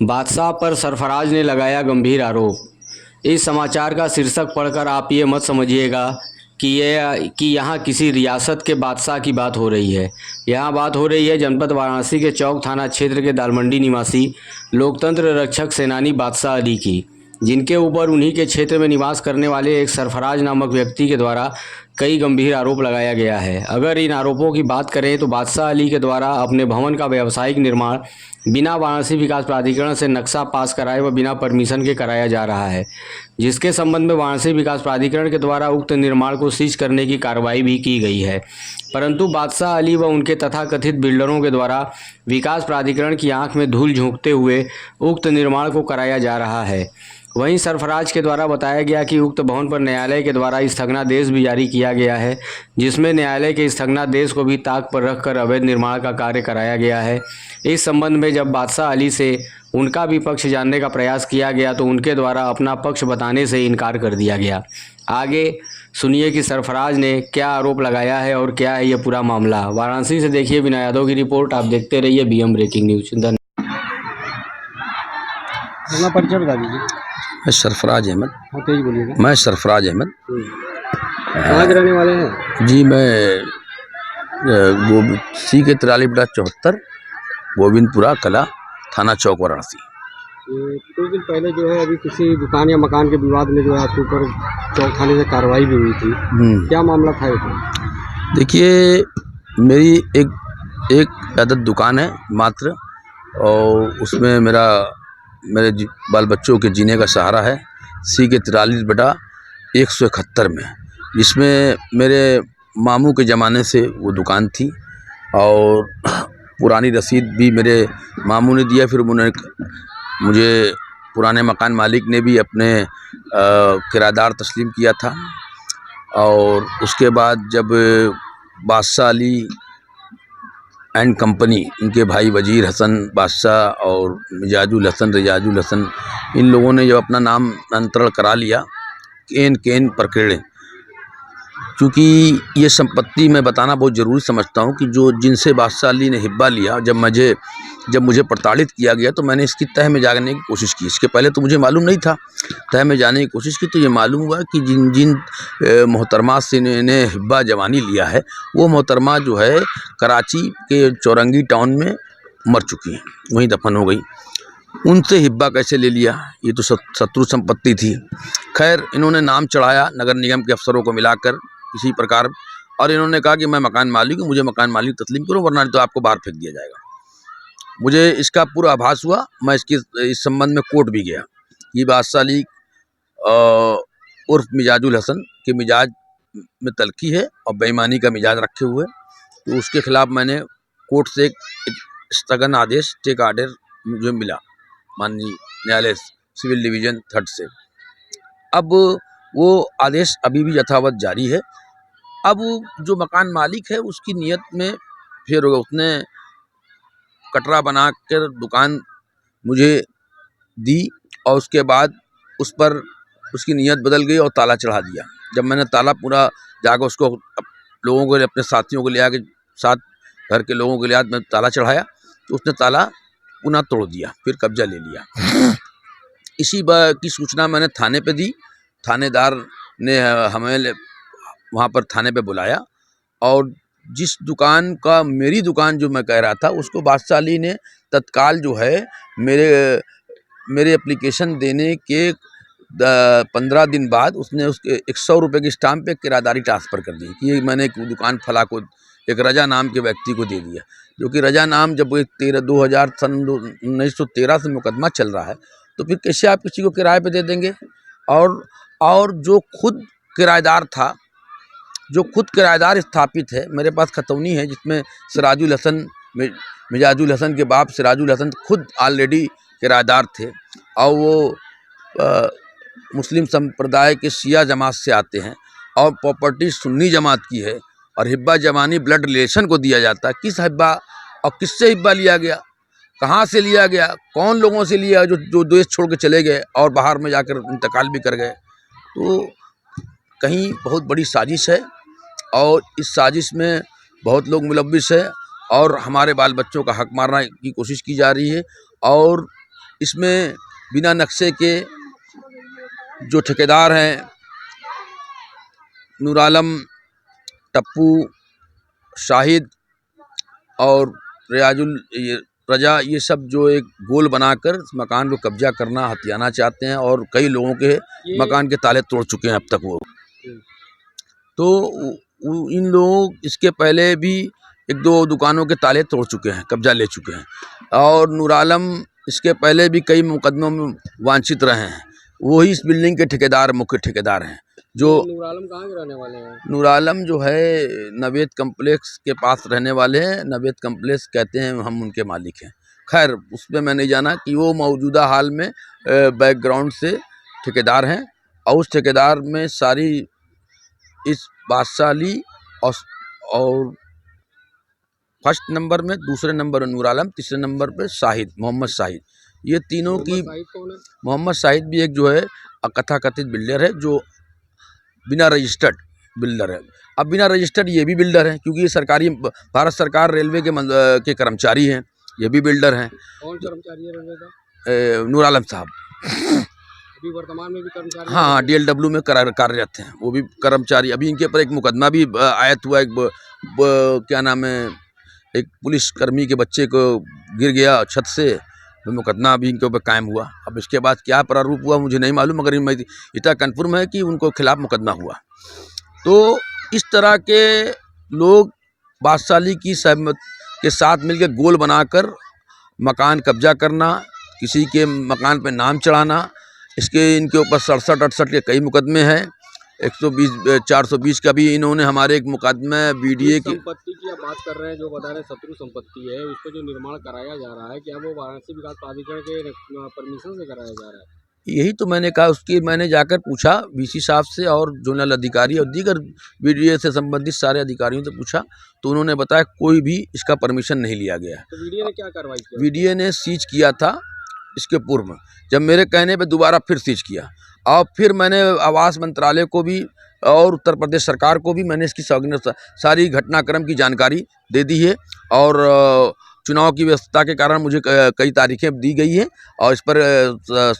बादशाह पर सरफराज ने लगाया गंभीर आरोप। इस समाचार का शीर्षक पढ़कर आप ये मत समझिएगा कि यहाँ किसी रियासत के बादशाह की बात हो रही है। यहाँ बात हो रही है जनपद वाराणसी के चौक थाना क्षेत्र के दालमंडी निवासी लोकतंत्र रक्षक सेनानी बादशाह अली की, जिनके ऊपर उन्हीं के क्षेत्र में निवास करने वाले एक सरफराज नामक व्यक्ति के द्वारा कई गंभीर आरोप लगाया गया है। अगर इन आरोपों की बात करें तो बादशाह अली के द्वारा अपने भवन का व्यावसायिक निर्माण बिना वाराणसी विकास प्राधिकरण से नक्शा पास कराए व बिना परमिशन के कराया जा रहा है, जिसके संबंध में वाराणसी विकास प्राधिकरण के द्वारा उक्त निर्माण को सीज करने की कार्रवाई भी की गई है। परंतु बादशाह अली व उनके तथाकथित बिल्डरों के द्वारा विकास प्राधिकरण की आंख में धूल झोंकते हुए उक्त निर्माण को कराया जा रहा है। वहीं सरफराज के द्वारा बताया गया कि उक्त भवन पर न्यायालय के द्वारा स्थगनादेश भी जारी किया गया है, जिसमें न्यायालय के स्थगनादेश को भी ताक पर रखकर अवैध निर्माण का कार्य कराया गया है। इस संबंध में जब बादशाह अली से उनका भी पक्ष जानने का प्रयास किया गया तो उनके द्वारा अपना पक्ष बताने से इनकार कर दिया गया। आगे सुनिए कि सरफराज ने क्या आरोप लगाया है और क्या है ये पूरा मामला। वाराणसी से देखिए बिना यादव की रिपोर्ट। आप देखते रहिए बीएम ब्रेकिंग न्यूज। अपना परिचय बता दीजिए। मैं सरफराज अहमद। हाँ, तेज बोलिएगा। मैं सरफराज अहमद। कहाँ के रहने वाले हैं? जी मैं सी के 43/74 गोविंदपुरा कला थाना चौक वाराणसी। कुछ दिन पहले जो है अभी किसी दुकान या मकान के विवाद में जो है आपके ऊपर चौक थाने से कार्रवाई भी हुई थी। क्या मामला था ये? देखिए मेरी एक आदत दुकान है मात्र, और उसमें मेरे बाल बच्चों के जीने का सहारा है। सी के 43/171 में, जिसमें मेरे मामू के ज़माने से वो दुकान थी और पुरानी रसीद भी मेरे मामू ने दिया। फिर मुझे पुराने मकान मालिक ने भी अपने किराएदार तस्लीम किया था। और उसके बाद जब बादशाह अली एंड कंपनी, इनके भाई वजीर हसन बादशाह और मिजाजुल हसन, इन लोगों ने जब अपना नाम नामकरण करा लिया केन प्रकरण, क्योंकि ये संपत्ति मैं बताना बहुत ज़रूरी समझता हूँ कि जिनसे बादशाह अली ने हिब्बा लिया, जब मुझे प्रताड़ित किया गया तो मैंने इसकी तह में जानने की कोशिश की। इसके पहले तो मुझे मालूम नहीं था। तह में जानने की कोशिश की तो ये मालूम हुआ कि जिन मोहतरमा से इन्होंने हिब्बा जवानी लिया है, वो मोहतरमा जो है कराची के चौरंगी टाउन में मर चुकी हैं, वहीं दफन हो गई। उनसे हिब्बा कैसे ले लिया? ये तो शत्रु संपत्ति थी। खैर इन्होंने नाम चढ़ाया नगर निगम के अफसरों को मिलाकर किसी प्रकार, और इन्होंने कहा कि मैं मकान मालिक हूँ, मुझे मकान मालिक तस्लीम करो वरना तो आपको बाहर फेंक दिया जाएगा। मुझे इसका पूरा आभास हुआ। मैं इस संबंध में कोर्ट भी गया। ये बादशाह अली उर्फ मिजाजुल हसन के मिजाज में तल्खी है और बेईमानी का मिजाज रखे हुए, तो उसके खिलाफ मैंने कोर्ट से एक स्थगन आदेश, टेक आर्डर मुझे मिला माननीय न्यायालय सिविल डिवीज़न 3 से। अब वो आदेश अभी भी यथावत जारी है। अब जो मकान मालिक है उसकी नियत में फिर उसने कटरा बना कर दुकान मुझे दी और उसके बाद उस पर उसकी नियत बदल गई और ताला चढ़ा दिया। जब मैंने ताला पूरा जाकर उसको लोगों को, अपने साथियों को ले आके, साथ घर के लोगों को ले आकर मैं ताला चढ़ाया तो उसने ताला पुनः तोड़ दिया, फिर कब्जा ले लिया। इसी बात की सूचना मैंने थाने पे दी। थानेदार ने हमें वहाँ पर थाने पे बुलाया और जिस दुकान का, मेरी दुकान जो मैं कह रहा था, उसको बादशाह अली ने तत्काल जो है मेरे एप्लीकेशन देने के 15 दिन बाद उसने उसके 100 रुपये की स्टाम्प पे किराएदारी ट्रांसफ़र कर दी कि मैंने एक दुकान फला को एक रजा नाम के व्यक्ति को दे दिया, जो कि रजा नाम जब 1913 से मुकदमा चल रहा है तो फिर कैसे आप किसी को किराए पे दे देंगे? और जो खुद किराएदार था, जो खुद किराएदार स्थापित है, मेरे पास खतौनी है जिसमें सिराजुल हसन, मिजाजुल हसन के बाप सिराजुल हसन खुद ऑलरेडी किराएदार थे और वो मुस्लिम संप्रदाय के शिया जमात से आते हैं और प्रॉपर्टी सुन्नी जमात की है और हिब्बा जवानी ब्लड रिलेशन को दिया जाता है। किस हिब्बा और किससे हिब्बा लिया गया, कहाँ से लिया गया, कौन लोगों से लिया जो देश छोड़ के चले गए और बाहर में जाकर इंतकाल भी कर गए, तो कहीं बहुत बड़ी साजिश है और इस साजिश में बहुत लोग मुलव्विस है और हमारे बाल बच्चों का हक मारने की कोशिश की जा रही है। और इसमें बिना नक्शे के जो ठेकेदार हैं, नूर आलम, टप्पू, शाहिद और रजा, ये सब जो एक गोल बनाकर इस मकान को कब्जा करना, हथियाना चाहते हैं और कई लोगों के मकान के ताले तोड़ चुके हैं अब तक वो। तो इन लोग इसके पहले भी 1-2 दुकानों के ताले तोड़ चुके हैं, कब्जा ले चुके हैं, और नूर आलम इसके पहले भी कई मुकदमों में वांछित रहे हैं। वही इस बिल्डिंग के ठेकेदार, मुख्य ठेकेदार हैं। जो नूर आलम कहाँ के रहने वाले हैं? नूर आलम जो है नवेद कम्प्लेक्स के पास रहने वाले हैं। नवेद कम्प्लेक्स कहते हैं, हम उनके मालिक हैं। खैर उसमें मैं नहीं जाना कि वो मौजूदा हाल में बैकग्राउंड से ठेकेदार हैं, और उस ठेकेदार में सारी इस बादशाह अली और फर्स्ट नंबर में, दूसरे नंबर में नूर आलम, तीसरे नंबर पे शाहिद, मोहम्मद शाहिद, ये तीनों की। मोहम्मद शाहिद भी एक जो है कथाकथित बिल्डर है, जो बिना रजिस्टर्ड बिल्डर है। अब बिना रजिस्टर्ड ये भी बिल्डर है, क्योंकि ये सरकारी, भारत सरकार रेलवे के कर्मचारी हैं, ये भी बिल्डर हैं। कौन कर्मचारी है रेलवे का? नूर आलम साहब अभी वर्तमान में भी कर्मचारी? हाँ, DLW में कार्यरत हैं, वो भी कर्मचारी। अभी इनके ऊपर एक मुकदमा भी आयत हुआ, क्या नाम है, एक पुलिस कर्मी के बच्चे को गिर गया छत से, मुकदमा अभी इनके ऊपर कायम हुआ। अब इसके बाद क्या प्रारूप हुआ मुझे नहीं मालूम, मगर इतना कन्फर्म है कि उनको खिलाफ मुकदमा हुआ। तो इस तरह के लोग बादशाह अली की सहमत के साथ मिलकर गोल बनाकर मकान कब्जा करना, किसी के मकान पे नाम चढ़ाना, इनके ऊपर 67-68 के कई मुकदमे हैं। 420 का भी इन्होंने हमारे एक मुकदमे BDA की संपत्ति की आप बात कर रहे हैं, जो बता रहे हैं शत्रु संपत्ति है, उसको जो निर्माण कराया जा रहा है, क्या वो वाराणसी विकास प्राधिकरण के परमिशन से कराया जा रहा है? यही तो मैंने कहा, उसकी मैंने जाकर पूछा VC साहब से और जोनल अधिकारी और दीगर BDA से संबंधित सारे अधिकारियों से पूछा, तो उन्होंने बताया कोई भी इसका परमिशन नहीं लिया गया। तो BDA ने क्या कार्रवाई किया? BDA ने सीज किया था इसके पूर्व में, जब मेरे कहने पे दोबारा फिर सीज किया, और फिर मैंने आवास मंत्रालय को भी और उत्तर प्रदेश सरकार को भी मैंने इसकी सारी घटनाक्रम की जानकारी दे दी है, और चुनाव की व्यवस्था के कारण मुझे कई तारीखें दी गई हैं, और इस पर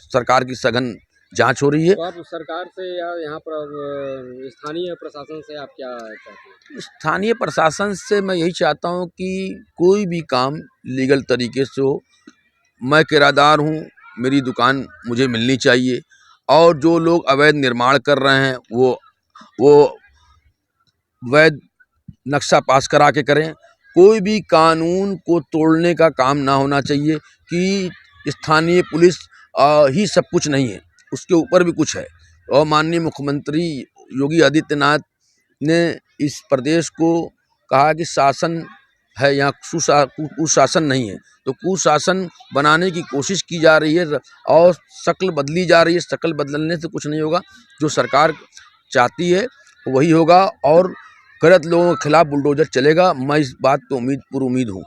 सरकार की सघन जांच हो रही है। तो आप सरकार से या यहाँ पर स्थानीय प्रशासन से आप क्या चाहते हैं? स्थानीय प्रशासन से मैं यही चाहता हूँ कि कोई भी काम लीगल तरीके से हो। मैं किराएदार हूँ, मेरी दुकान मुझे मिलनी चाहिए, और जो लोग अवैध निर्माण कर रहे हैं वो वैध नक्शा पास करा के करें। कोई भी कानून को तोड़ने का काम ना होना चाहिए कि स्थानीय पुलिस ही सब कुछ नहीं है, उसके ऊपर भी कुछ है। और माननीय मुख्यमंत्री योगी आदित्यनाथ ने इस प्रदेश को कहा कि शासन है, यहाँ कुशासन नहीं है, तो कुशासन बनाने की कोशिश की जा रही है और शक्ल बदली जा रही है। शक्ल बदलने से कुछ नहीं होगा, जो सरकार चाहती है वही होगा, और गलत लोगों के खिलाफ बुलडोजर चलेगा। मैं इस बात पे उम्मीद हूँ।